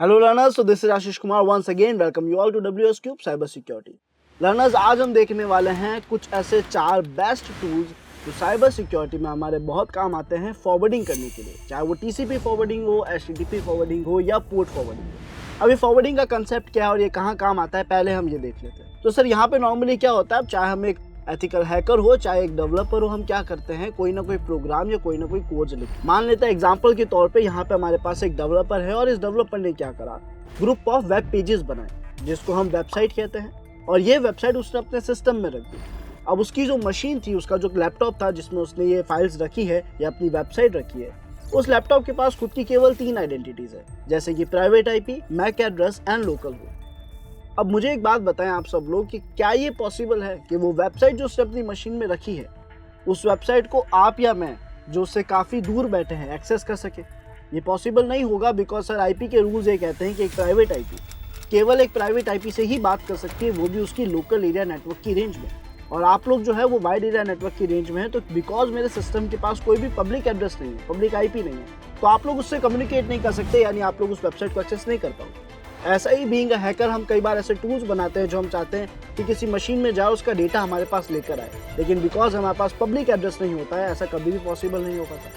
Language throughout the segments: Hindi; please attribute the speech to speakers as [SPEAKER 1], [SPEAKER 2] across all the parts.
[SPEAKER 1] Hello learners, so this is Ashish Kumar once again. Welcome you all to WS Cube Cyber Security. Learners, आज हम देखने वाले हैं कुछ ऐसे 4 बेस्ट टूल्स जो साइबर सिक्योरिटी में हमारे बहुत काम आते हैं फॉरवर्डिंग करने के लिए, चाहे वो TCP फॉरवर्डिंग हो, HTTP फॉरवर्डिंग हो या पोर्ट फॉरवर्डिंग हो। अभी फॉरवर्डिंग का कंसेप्ट क्या है और ये कहाँ काम आता है, पहले हम ये देख लेते हैं। तो सर यहाँ पे नॉर्मली क्या होता है, चाहे हम एक एथिकल हैकर हो चाहे एक डेवलपर हो, हम क्या करते हैं, कोई ना कोई प्रोग्राम या कोई ना कोई कोड लिखते। मान लेते हैं एग्जांपल के तौर पे यहाँ पे हमारे पास एक डेवलपर है और इस डेवलपर ने क्या करा, ग्रुप ऑफ वेब पेजेस बनाए जिसको हम वेबसाइट कहते हैं, और ये वेबसाइट उसने अपने सिस्टम में रख दी। अब उसकी जो मशीन थी, उसका जो लैपटॉप था जिसमें उसने ये फाइल्स रखी है या अपनी वेबसाइट रखी है, उस लैपटॉप के पास खुद की केवल 3 आइडेंटिटीज है, जैसे कि private IP, MAC address and local host. अब मुझे एक बात बताएं आप सब लोग कि क्या ये पॉसिबल है कि वो वेबसाइट जो उसने अपनी मशीन में रखी है, उस वेबसाइट को आप या मैं जो उससे काफ़ी दूर बैठे हैं एक्सेस कर सके? ये पॉसिबल नहीं होगा, बिकॉज सर IP के रूल्स ये कहते हैं कि एक प्राइवेट IP केवल एक प्राइवेट IP से ही बात कर सकती है, वो भी उसकी लोकल एरिया नेटवर्क की रेंज में। और आप लोग जो है वो वाइड एरिया नेटवर्क की रेंज में है, तो बिकॉज मेरे सिस्टम के पास कोई भी पब्लिक एड्रेस नहीं है, पब्लिक IP नहीं है, तो आप लोग उससे कम्युनिकेट नहीं कर सकते, यानी आप लोग उस वेबसाइट को एक्सेस नहीं कर पाओगे। ऐसा ही बीइंग अ हैकर हम कई बार ऐसे टूल्स बनाते हैं जो हम चाहते हैं कि किसी मशीन में जाए, उसका डेटा हमारे पास लेकर आए, लेकिन बिकॉज हमारे पास पब्लिक एड्रेस नहीं होता है, ऐसा कभी भी पॉसिबल नहीं हो पाता।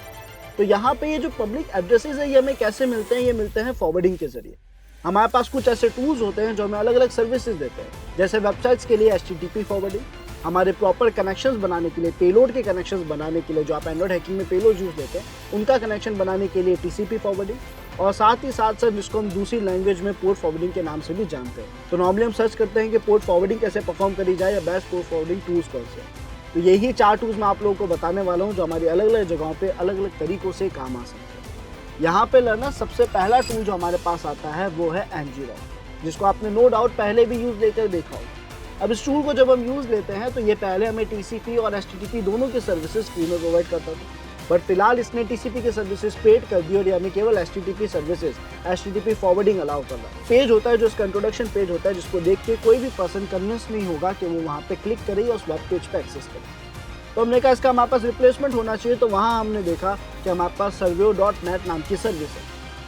[SPEAKER 1] तो यहाँ पे ये जो पब्लिक एड्रेसेस है, ये हमें कैसे मिलते हैं? ये मिलते हैं फॉरवर्डिंग के जरिए। हमारे पास कुछ ऐसे टूल्स होते हैं जो हमें अलग अलग सर्विसेज देते हैं, जैसे वेबसाइट्स के लिए HTTP फॉरवर्डिंग, हमारे प्रॉपर कनेक्शंस बनाने के लिए, पेलोड के कनेक्शंस बनाने के लिए, जो आप एंड्रॉइड हैकिंग में पेलोड यूज लेते हैं उनका कनेक्शन बनाने के लिए TCP फॉरवर्डिंग, और साथ ही साथ सर जिसको हम दूसरी लैंग्वेज में पोर्ट फॉरवर्डिंग के नाम से भी जानते हैं। तो नॉर्मली हम सर्च करते हैं कि पोर्ट फॉरवर्डिंग कैसे परफॉर्म करी जाए या बेस्ट पोर्ट फॉरवर्डिंग टूल्स कौन से। तो यही 4 टूल्स मैं आप लोगों को बताने वाला हूँ जो हमारी अलग अलग जगहों पे अलग अलग तरीकों से काम आ सकते हैं। यहाँ पे लर्नर सबसे पहला टूल जो हमारे पास आता है वो है Ngrok, जिसको आपने नो डाउट पहले भी यूज लेकर देखा होगा। अब इस टूल को जब हम यूज लेते हैं तो ये पहले हमें TCP और HTTP दोनों के सर्विसेज फ्री में प्रोवाइड करता था, बट फिलहाल इसने TCP के सर्विसेज पेड कर दी और यानी केवल HTTP services, HTTP forwarding allow कर रहा है। पेज होता है जो इसका इंट्रोडक्शन पेज होता है, जिसको देख के कोई भी पर्सन कन्विंस नहीं होगा कि वो वहाँ पे क्लिक करे या उस वेब पेज पे एक्सेस करे। तो हमने कहा इसका हमारे पास रिप्लेसमेंट होना चाहिए, तो वहाँ हमने देखा कि हमारे पास Surveo.net नाम की सर्विस है।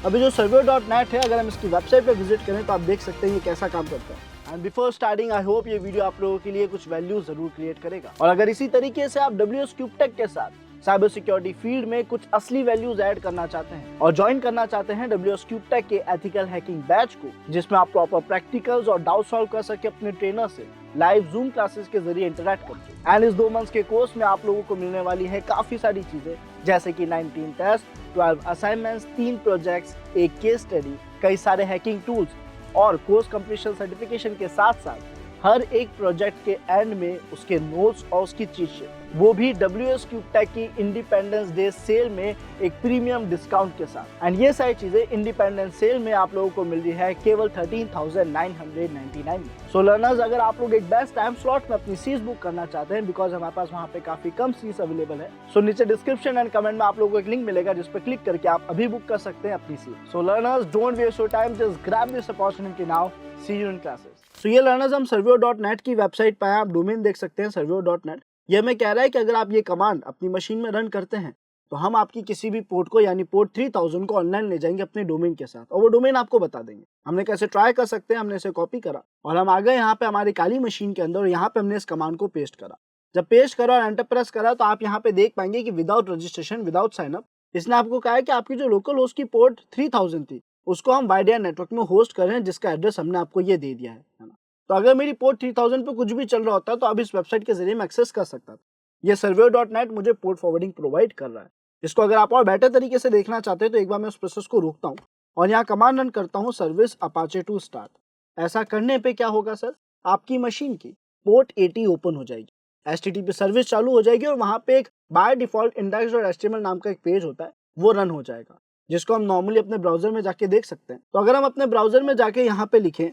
[SPEAKER 1] अभी जो Surveo.net है, अगर हम इसकी वेबसाइट पे विजिट करें तो आप देख सकते हैं ये कैसा काम करता है। And before starting, I hope ये वीडियो आप लोगों के लिए कुछ वैल्यू जरूर क्रिएट करेगा, और अगर इसी तरीके से आप WS क्यूब टेक के साथ साइबर सिक्योरिटी फील्ड में कुछ असली वैल्यूज ऐड करना चाहते हैं और ज्वाइन करना चाहते हैं WS क्यूब टेक के एथिकल हैकिंग बैच को, जिसमें आप प्रॉपर प्रैक्टिकल्स और डाउट सॉल्व कर सके अपने ट्रेनर से लाइव जूम क्लासेस के जरिए इंटरेक्ट करके। एंड इस 2 मंथ्स के कोर्स में आप लोगों को मिलने वाली है काफी सारी चीजें, जैसे कि 19 टेस्ट, 12 असाइनमेंट्स, 3 प्रोजेक्ट्स, एक केस स्टडी, कई सारे हैकिंग टूल्स और कोर्स कंप्लीशन सर्टिफिकेशन के साथ साथ हर एक प्रोजेक्ट के एंड में उसके नोट्स और उसकी चीट शीट, वो भी WS क्यूब टेक की इंडिपेंडेंस डे सेल में एक प्रीमियम डिस्काउंट के साथ। एंड ये सारी चीजें इंडिपेंडेंस सेल में आप लोगों को मिल रही है केवल 13,999 में। सो लर्नर्स, अगर आप लोग एक बेस्ट टाइम स्लॉट में अपनी सीट्स बुक करना चाहते हैं, बिकॉज हमारे पास वहाँ पे काफी कम सीट्स अवेलेबल है, सो नीचे डिस्क्रिप्शन एंड कमेंट में आप लोगों को एक लिंक मिलेगा जिस पर क्लिक करके आप अभी बुक कर सकते हैं अपनी seat. So learners, don't waste your time, just grab this opportunity now, see you in classes. तो ये लर्नर्स, हम Surveo.net की वेबसाइट पर आप डोमेन देख सकते हैं Surveo.net। ये हमें कह रहा है कि अगर आप ये कमांड अपनी मशीन में रन करते हैं तो हम आपकी किसी भी पोर्ट को, यानी पोर्ट 3000 को ऑनलाइन ले जाएंगे अपने डोमेन के साथ, और वो डोमेन आपको बता देंगे। हमने कैसे ट्राई कर सकते हैं, हमने इसे कॉपी करा और हम आ गए यहाँ पे हमारी काली मशीन के अंदर, और यहाँ पे हमने इस कमांड को पेस्ट करा। जब पेस्ट करा और एंटर प्रेस करा तो आप यहाँ पे देख पाएंगे कि without registration, without sign up, इसने आपको कहा है कि आपकी जो लोकल होस्ट की पोर्ट 3000 थी उसको हम वाइड एरिया नेटवर्क में होस्ट कर रहे हैं, जिसका एड्रेस हमने आपको ये दे दिया है ना। तो अगर मेरी पोर्ट 3000 पे कुछ भी चल रहा होता तो अब इस वेबसाइट के जरिए मैं एक्सेस कर सकता था। ये Surveo.net मुझे पोर्ट फॉरवर्डिंग प्रोवाइड कर रहा है। इसको अगर आप और बेटर तरीके से देखना चाहते हैं तो एक बार मैं उस प्रोसेस को रोकता हूँ और यहाँ कमांड रन करता हूँ सर्विस अपाचे टू स्टार्ट। ऐसा करने पे क्या होगा सर, आपकी मशीन की पोर्ट 80 ओपन हो जाएगी, HTTP सर्विस चालू हो जाएगी, और वहाँ पे एक बाय डिफॉल्ट index.html नाम का एक पेज होता है, वो रन हो जाएगा, जिसको हम नॉर्मली अपने ब्राउजर में जाके देख सकते हैं। तो अगर हम अपने ब्राउजर में जाके यहाँ पे लिखें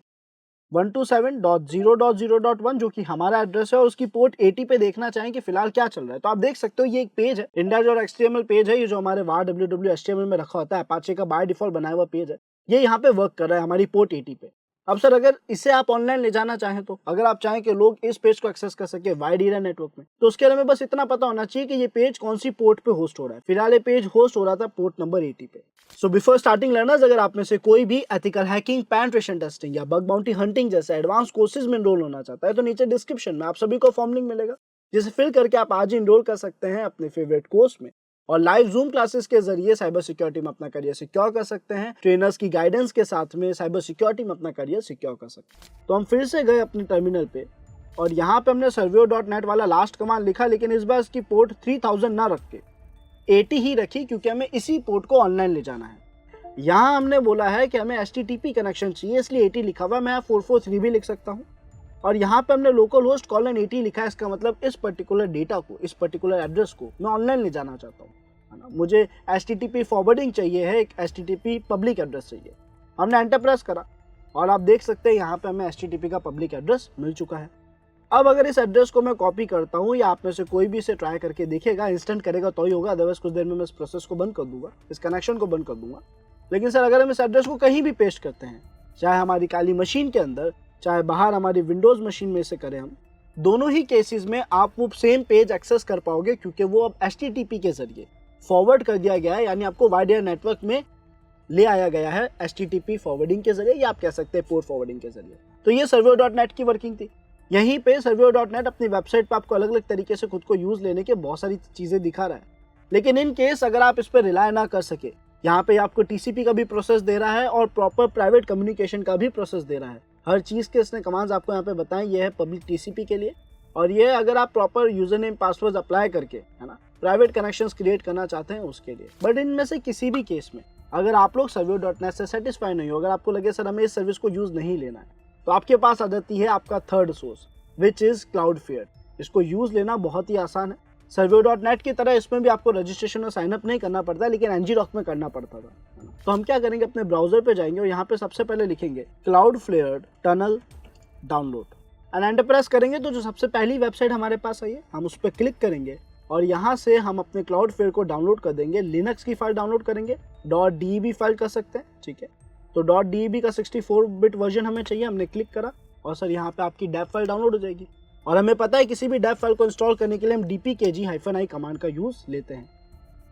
[SPEAKER 1] 127.0.0.1 जो कि हमारा एड्रेस है, और उसकी पोर्ट 80 पे देखना चाहें कि फिलहाल क्या चल रहा है, तो आप देख सकते हो ये एक पेज है, index.html पेज है, ये जो हमारे var www.html में रखा होता है, अपाचे का बाय डिफॉल्ट बनाया हुआ पेज है, ये यहाँ पे वर्क कर रहा है हमारी पोर्ट 80 पे। अब सर अगर इसे आप ऑनलाइन ले जाना चाहें तो अगर आप चाहें कि लोग इस पेज को एक्सेस कर सके वाइड एरिया नेटवर्क में, तो उसके लिए हमें बस इतना पता होना चाहिए कि ये पेज कौन सी पोर्ट पे होस्ट हो रहा है। फिलहाल ये पेज होस्ट हो रहा था पोर्ट नंबर 80 पे। सो बिफोर स्टार्टिंग लर्नर्स, अगर आप में से कोई भी एथिकल हैकिंग, पेनिट्रेशन टेस्टिंग या बग बाउंटी हंटिंग जैसे एडवांस कोर्सेज में एनरोल होना चाहता है तो नीचे डिस्क्रिप्शन में आप सभी को फॉर्म लिंक मिलेगा, जिसे फिल करके आप आज ही एनरोल कर सकते हैं अपने फेवरेट कोर्स में और लाइव जूम क्लासेस के जरिए साइबर सिक्योरिटी में अपना करियर सिक्योर कर सकते हैं। ट्रेनर्स की गाइडेंस के साथ में साइबर सिक्योरिटी में अपना करियर सिक्योर कर सकते हैं। तो हम फिर से गए अपने टर्मिनल पे और यहाँ पे हमने server.net वाला लास्ट कमांड लिखा, लेकिन इस बार इसकी पोर्ट 3000 ना रख के 80 ही रखी, क्योंकि हमें इसी पोर्ट को ऑनलाइन ले जाना है। यहाँ हमने बोला है कि हमें HTTP कनेक्शन चाहिए, इसलिए 80 लिखा हुआ है। मैं 443 भी लिख सकता हूँ और यहाँ पे हमने लोकल होस्ट कॉलन 80 लिखा है। इसका मतलब इस पर्टिकुलर डेटा को, इस पर्टिकुलर एड्रेस को मैं ऑनलाइन ले जाना चाहता हूँ, है ना। मुझे HTTP फॉरवर्डिंग चाहिए है, एक HTTP पब्लिक एड्रेस चाहिए। हमने एंटर प्रेस करा और आप देख सकते हैं यहाँ पे हमें HTTP का पब्लिक एड्रेस मिल चुका है। अब अगर इस एड्रेस को मैं कॉपी करता हूँ या आप में से कोई भी इसे ट्राई करके देखेगा, इंस्टेंट करेगा तो ही होगा, अदरवाइज कुछ देर में मैं इस प्रोसेस को बंद कर दूंगा, इस कनेक्शन को बंद कर दूंगा। लेकिन सर अगर हम इस एड्रेस को कहीं भी पेस्ट करते हैं, चाहे हमारी काली मशीन के अंदर, चाहे बाहर हमारी विंडोज मशीन में इसे करें हम, दोनों ही केसेस में आप वो सेम पेज एक्सेस कर पाओगे, क्योंकि वो अब HTTP के जरिए फॉरवर्ड कर दिया गया है, यानी आपको वाइड एरिया नेटवर्क में ले आया गया है HTTP फॉरवर्डिंग के जरिए, या आप कह सकते हैं पोर्ट फॉरवर्डिंग के जरिए। तो ये server.net की वर्किंग थी। यहीं पे server.net अपनी वेबसाइट पे आपको अलग अलग तरीके से खुद को यूज लेने के बहुत सारी चीजें दिखा रहा है। लेकिन इन केस अगर आप इस पर रिलाय ना कर सके, यहाँ पे आपको TCP का भी प्रोसेस दे रहा है और प्रॉपर प्राइवेट कम्युनिकेशन का भी प्रोसेस दे रहा है। हर चीज के इसने कमांड्स आपको यहाँ पे बताएं। ये है पब्लिक TCP के लिए, और ये अगर आप proper user name password apply करके, है ना, प्राइवेट कनेक्शंस क्रिएट करना चाहते हैं उसके लिए। बट इनमें से किसी भी केस में अगर आप लोग server.net से सेटिस्फाई नहीं हो, अगर आपको लगे सर हमें इस सर्विस को यूज नहीं लेना है, तो आपके पास आ जाती है आपका third source, which is Cloudflare। इसको यूज लेना बहुत ही आसान है। server.net की तरह इसमें भी आपको रजिस्ट्रेशन और साइनअप नहीं करना पड़ता, लेकिन ngrok में करना पड़ता था। तो हम क्या करेंगे, अपने ब्राउजर पे जाएंगे और यहाँ पे सबसे पहले लिखेंगे Cloudflare tunnel download and enter press करेंगे तो जो सबसे पहली वेबसाइट हमारे पास आई है हम उस पर क्लिक करेंगे और यहाँ से हम अपने Cloudflare को डाउनलोड कर देंगे। लिनक्स की फाइल डाउनलोड करेंगे, .deb फाइल कर सकते हैं, ठीक है। तो .deb का 64 बिट वर्जन हमें चाहिए। हमने क्लिक करा और सर यहाँ पे आपकी डेव फाइल डाउनलोड हो जाएगी। और हमें पता है किसी भी डेव फाइल को इंस्टॉल करने के लिए हम dpkg-i कमांड का यूज लेते हैं।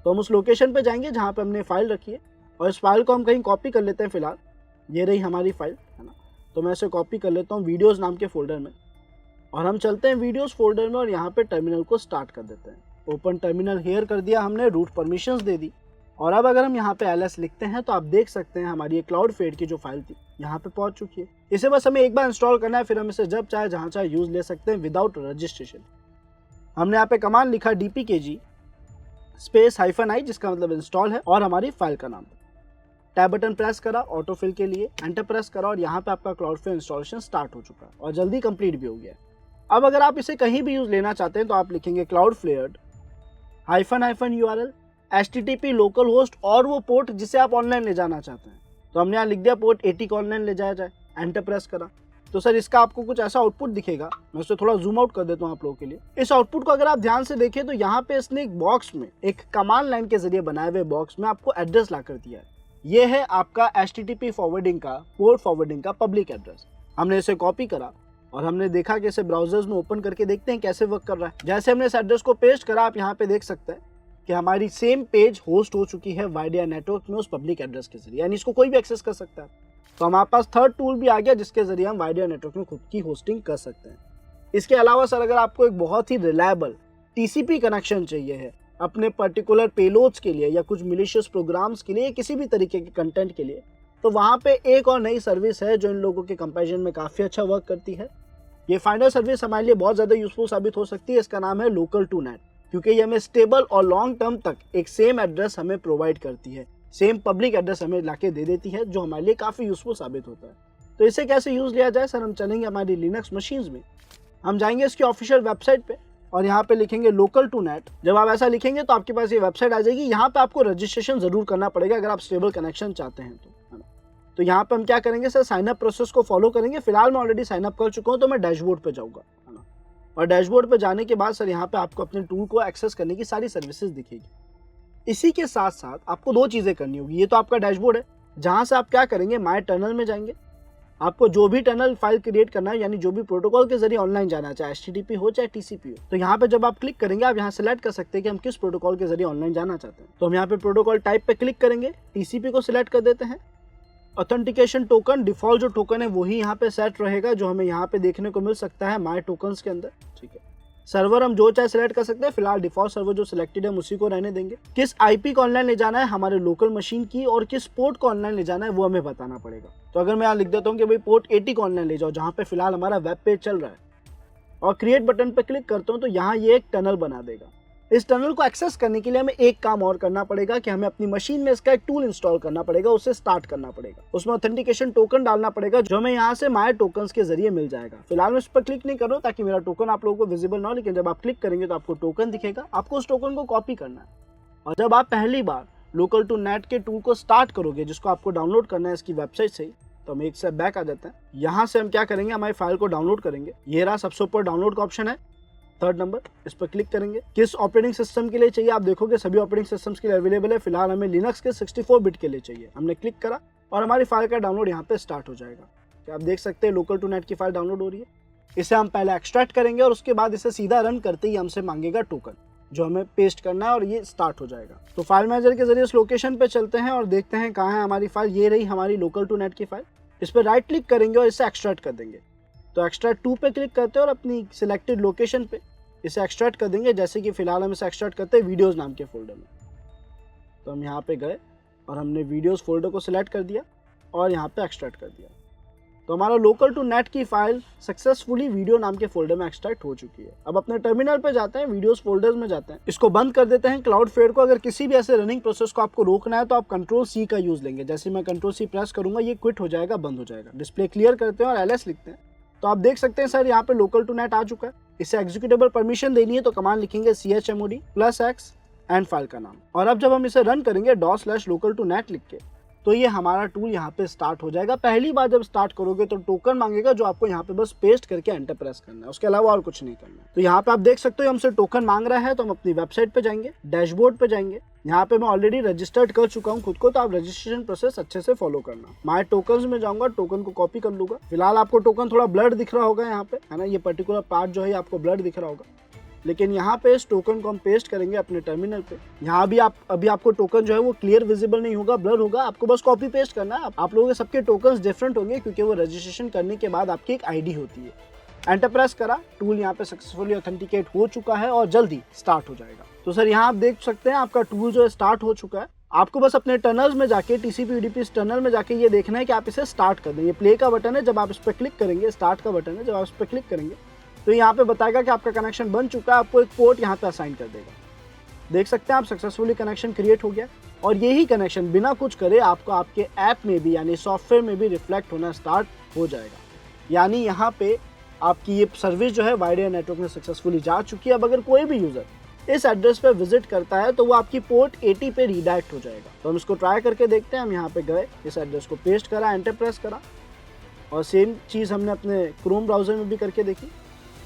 [SPEAKER 1] तो हम उस लोकेशन पे जाएंगे जहाँ पे हमने फाइल रखी है और इस फाइल को हम कहीं कॉपी कर लेते हैं। फिलहाल ये रही हमारी फाइल, है ना। तो मैं इसे कॉपी कर लेता हूँ वीडियोज़ नाम के फोल्डर में और हम चलते हैं वीडियोज़ फोल्डर में और यहाँ पे टर्मिनल को स्टार्ट कर देते हैं। ओपन टर्मिनल हेयर कर दिया हमने, रूट परमिशंस दे दी और अब अगर हम यहाँ पे ls लिखते हैं तो आप देख सकते हैं हमारी ये Cloudflare की जो फाइल थी यहाँ पे पहुँच चुकी है। इसे बस हमें एक बार इंस्टॉल करना है, फिर हम इसे जब चाहे जहाँ चाहे यूज़ ले सकते हैं विदाउट रजिस्ट्रेशन। हमने यहाँ पे कमांड लिखा dpkg -i, जिसका मतलब इंस्टॉल है, और हमारी फाइल का नाम। टैब बटन प्रेस करा ऑटोफिल के लिए, एंटर प्रेस करा और यहाँ पे आपका Cloudflare इंस्टॉलेशन स्टार्ट हो चुका है और जल्दी कंप्लीट भी हो गया। अब अगर आप इसे कहीं भी यूज लेना चाहते हैं तो आप लिखेंगे Cloudflare -URL HTTP local host और वो पोर्ट जिसे आप ऑनलाइन ले जाना चाहते हैं। तो हमने यहाँ लिख दिया पोर्ट 80 को ऑनलाइन ले जाया जाए, एंटर प्रेस करा। तो सर इसका आपको कुछ ऐसा आउटपुट दिखेगा। मैं उसे थोड़ा जूम आउट कर देता हूँ आप लोगों के लिए। इस आउटपुट को अगर आप ध्यान से देखें तो यहाँ पे इसने एक बॉक्स में, एक कमांड लाइन के जरिए बनाए हुए बॉक्स में आपको एड्रेस ला कर दिया है। ये है आपका HTTP फॉरवर्डिंग का, पोर्ट फॉरवर्डिंग का पब्लिक एड्रेस। हमने इसे कॉपी करा और हमने देखा कि इसे ब्राउजर्स में ओपन करके देखते हैं कैसे वर्क कर रहा है। जैसे हमने इस एड्रेस को पेस्ट करा, आप यहाँ पे देख सकते हैं कि हमारी सेम पेज होस्ट हो चुकी है वाइड एरिया नेटवर्क में उस पब्लिक एड्रेस के जरिए, यानी इसको कोई भी एक्सेस कर सकता है। तो हमारे पास थर्ड टूल भी आ गया जिसके जरिए हम वाइड एरिया नेटवर्क में खुद की होस्टिंग कर सकते हैं। इसके अलावा सर अगर आपको एक बहुत ही रिलायबल TCP कनेक्शन चाहिए है अपने पर्टिकुलर पेलोड्स के लिए या कुछ मिलिशियस प्रोग्राम्स के लिए, किसी भी तरीके के कंटेंट के लिए, तो वहाँ पे एक और नई सर्विस है जो इन लोगों के कंपैरिजन में काफ़ी अच्छा वर्क करती है। ये फाइनल सर्विस हमारे लिए बहुत ज़्यादा यूजफुल साबित हो सकती है। इसका नाम है Local2Net, क्योंकि ये हमें स्टेबल और लॉन्ग टर्म तक एक सेम एड्रेस हमें प्रोवाइड करती है, सेम पब्लिक एड्रेस हमें लाके दे देती है, जो हमारे लिए काफ़ी यूजफुल साबित होता है। तो इसे कैसे यूज़ लिया जाए सर, हम चलेंगे हमारी लिनक्स मशीन्स में, हम जाएंगे इसकी ऑफिशियल वेबसाइट पे और यहाँ पे लिखेंगे Local2Net। जब आप ऐसा लिखेंगे तो आपके पास ये वेबसाइट आ जाएगी। यहाँ पे आपको रजिस्ट्रेशन जरूर करना पड़ेगा अगर आप स्टेबल कनेक्शन चाहते हैं तो यहाँ पे हम क्या करेंगे सर, साइनअप प्रोसेस को फॉलो करेंगे। फिलहाल मैं ऑलरेडी साइनअप कर चुका हूँ तो मैं डैशबोर्ड पे जाऊँगा, है ना। और डैशबोर्ड पे जाने के बाद सर यहाँ पे आपको अपने टूल को एक्सेस करने की सारी सर्विसेज दिखेगी। इसी के साथ साथ आपको दो चीज़ें करनी होगी। ये तो आपका डैशबोर्ड है जहाँ से आप क्या करेंगे, माय टनल में जाएंगे, आपको जो भी टनल फाइल क्रिएट करना है, यानी जो भी प्रोटोकॉल के जरिए ऑनलाइन जाना, चाहे HTTP हो चाहे TCP हो, तो यहाँ पे जब आप क्लिक करेंगे आप यहाँ सेलेक्ट कर सकते हैं कि हम किस प्रोटोकॉल के जरिए ऑनलाइन जाना चाहते हैं। तो हम यहाँ पे प्रोटोकॉल टाइप पे क्लिक करेंगे, TCP को सिलेक्ट कर देते हैं। ऑथेंटिकेशन टोकन, डिफॉल्ट जो टोकन है वही यहाँ पे सेट रहेगा, जो हमें यहाँ पे देखने को मिल सकता है माय टोकन्स के अंदर। ठीक है, सर्वर हम जो चाहे सिलेक्ट कर सकते हैं, फिलहाल डिफॉल्ट सर्वर जो सिलेक्टेड है हम उसी को रहने देंगे। किस IP को ऑनलाइन ले जाना है, हमारे लोकल मशीन की, और किस पोर्ट को ऑनलाइन ले जाना है वो हमें बताना पड़ेगा। तो अगर मैं यहाँ लिख देता हूँ कि भाई पोर्ट 80 को ऑनलाइन ले जाओ, जहाँ पे फिलहाल हमारा वेब पेज चल रहा है, और क्रिएट बटन पे क्लिक करता हूँ तो यहाँ ये एक टनल बना देगा। इस टनल को एक्सेस करने के लिए हमें एक काम और करना पड़ेगा कि हमें अपनी मशीन में इसका एक टूल इंस्टॉल करना पड़ेगा, उसे स्टार्ट करना पड़ेगा। उसमें ऑथेंटिकेशन टोकन डालना पड़ेगा, जो हमें यहाँ से माय टोकन्स के जरिए मिल जाएगा। फिलहाल मैं इस पर क्लिक नहीं कर रहा हूँ ताकि मेरा टोकन आप लोगों को विजिबल ना हो, लेकिन जब आप क्लिक करेंगे तो आपको टोकन दिखेगा। आपको उस टोकन को कॉपी करना है, और जब आप पहली बार लोकल टू नेट के टूल को स्टार्ट करोगे, जिसको आपको डाउनलोड करना है इसकी वेबसाइट से ही, तो हम एक स्टेप बैक आ जाते हैं। यहाँ से हम क्या करेंगे, हमारी फाइल को डाउनलोड करेंगे। ये रहा सबसे ऊपर डाउनलोड का ऑप्शन है, 3rd नंबर, इस पर क्लिक करेंगे। किस ऑपरेटिंग सिस्टम के लिए चाहिए, आप देखोगे सभी ऑपरेटिंग सिस्टम्स के लिए अवेलेबल है। फिलहाल हमें लिनक्स के 64 बिट के लिए चाहिए। हमने क्लिक करा और हमारी फाइल का डाउनलोड यहाँ पे स्टार्ट हो जाएगा। क्या आप देख सकते हैं लोकल टू नेट की फाइल डाउनलोड हो रही है। इसे हम पहले एक्सट्रैक्ट करेंगे और उसके बाद इसे सीधा रन करते ही हमसे मांगेगा टोकन, जो हमें पेस्ट करना है, और ये स्टार्ट हो जाएगा। तो फाइल मैनेजर के जरिए इस लोकेशन पे चलते हैं और देखते हैं कहाँ है हमारी फाइल। ये रही हमारी लोकल टू नेट की फाइल। इस पर राइट क्लिक करेंगे और इसे एक्सट्रैक्ट कर देंगे। तो एक्सट्रैक्ट 2 पे क्लिक करते हैं और अपनी सिलेक्टेड लोकेशन पे इसे एक्सट्रैक्ट कर देंगे। जैसे कि फिलहाल हम इसे एक्सट्रैक्ट करते हैं वीडियोज़ नाम के फोल्डर में। तो हम यहाँ पे गए और हमने वीडियोज़ फोल्डर को सिलेक्ट कर दिया और यहाँ पे एक्सट्रैक्ट कर दिया। तो हमारा लोकल टू नेट की फाइल सक्सेसफुली वीडियो नाम के फोल्डर में एक्सट्रैक्ट हो चुकी है। अब अपने टर्मिनल पे जाते हैं, वीडियोस फोल्डर्स में जाते हैं, इसको बंद कर देते हैं क्लाउड फेयर को। अगर किसी भी ऐसे रनिंग प्रोसेस को आपको रोकना है तो आप Ctrl+C का यूज़ लेंगे। जैसे मैं Ctrl+C प्रेस करूंगा ये क्विट हो जाएगा, बंद हो जाएगा। डिस्प्ले क्लियर करते हैं और LS लिखते हैं, तो आप देख सकते हैं सर यहाँ पे लोकल टू नेट आ चुका है। इसे एग्जीक्यूटेबल परमिशन देनी है तो कमांड लिखेंगे chmod +x एंड फाइल का नाम। और अब जब हम इसे रन करेंगे $/localtoNet लिख के, तो ये हमारा टूल यहाँ पे स्टार्ट हो जाएगा। पहली बार जब स्टार्ट करोगे तो टोकन मांगेगा, जो आपको यहाँ पे बस पेस्ट करके एंटर प्रेस करना है, उसके अलावा और कुछ नहीं करना है। तो यहाँ पे आप देख सकते हो हमसे टोकन मांग रहा है, तो हम अपनी वेबसाइट पे जाएंगे, डैशबोर्ड पे जाएंगे। यहाँ पे मैं ऑलरेडी रजिस्टर्ड कर चुका हूँ खुद को, तो आप रजिस्ट्रेशन प्रोसेस अच्छे से फॉलो करना। माय टोकन्स में जाऊंगा, टोकन को कॉपी कर लूंगा। फिलहाल आपको टोकन थोड़ा ब्लर्ड दिख रहा होगा यहाँ पे, है ना, ये पर्टिकुलर पार्ट जो है आपको ब्लर्ड दिख रहा होगा, लेकिन यहाँ पे इस टोकन को हम पेस्ट करेंगे अपने टर्मिनल पे। यहाँ भी अभी आपको टोकन जो है वो क्लियर विजिबल नहीं होगा, ब्लर होगा, आपको बस कॉपी पेस्ट करना है। आप लोगों के सबके टोकन्स डिफरेंट होंगे, क्योंकि वो रजिस्ट्रेशन करने के बाद आपकी एक ID होती है। एंटर प्रेस करा, टूल यहाँ पे सक्सेसफुली ऑथेंटिकेट हो चुका है और जल्दी स्टार्ट हो जाएगा। तो सर यहाँ आप देख सकते हैं आपका टूल जो है स्टार्ट हो चुका है। आपको बस अपने टनल्स में जाके TCP UDP टनल में जाके ये देखना है कि आप इसे स्टार्ट कर दें। ये प्ले का बटन है, जब आप इस पर क्लिक करेंगे, स्टार्ट का बटन है, जब आप इस पर क्लिक करेंगे तो यहाँ पे बताएगा कि आपका कनेक्शन बन चुका है, आपको एक पोर्ट यहाँ पे असाइन कर देगा। देख सकते हैं आप सक्सेसफुली कनेक्शन क्रिएट हो गया, और यही कनेक्शन बिना कुछ करे आपको आपके ऐप में भी, यानी सॉफ्टवेयर में भी रिफ्लेक्ट होना स्टार्ट हो जाएगा। यानी यहाँ पे आपकी ये सर्विस जो है वाइड एरिया नेटवर्क में सक्सेसफुली जा चुकी है। अब अगर कोई भी यूज़र इस एड्रेस पे विजिट करता है तो वो आपकी पोर्ट 80 पे रीडायरेक्ट हो जाएगा। तो हम इसको ट्राई करके देखते हैं। हम यहाँ पे गए, इस एड्रेस को पेस्ट करा, एंटर प्रेस करा, और सेम चीज़ हमने अपने क्रोम ब्राउजर में भी करके देखी।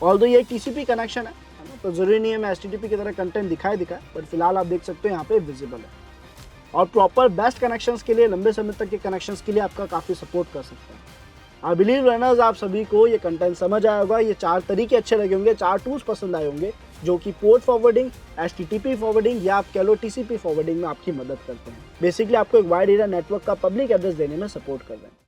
[SPEAKER 1] ऑल्दो ये TCP कनेक्शन है ना, तो जरूरी नहीं है मैं HTTP की तरह कंटेंट दिखाए, बट फिलहाल आप देख सकते हो यहाँ पे विजिबल है, और प्रॉपर बेस्ट कनेक्शंस के लिए, लंबे समय तक के कनेक्शंस के लिए आपका काफ़ी सपोर्ट कर सकता है। आई बिलीव रनर्स आप सभी को ये कंटेंट समझ आया होगा। ये 4 तरीके अच्छे लगे होंगे, 4 टूल्स पसंद आए होंगे, जो कि पोर्ट फॉरवर्डिंग, HTTP फॉरवर्डिंग या आप कह लो TCP फॉरवर्डिंग में आपकी मदद करते हैं। बेसिकली आपको एक वाइड एरिया नेटवर्क का पब्लिक एड्रेस देने में सपोर्ट कर रहे हैं।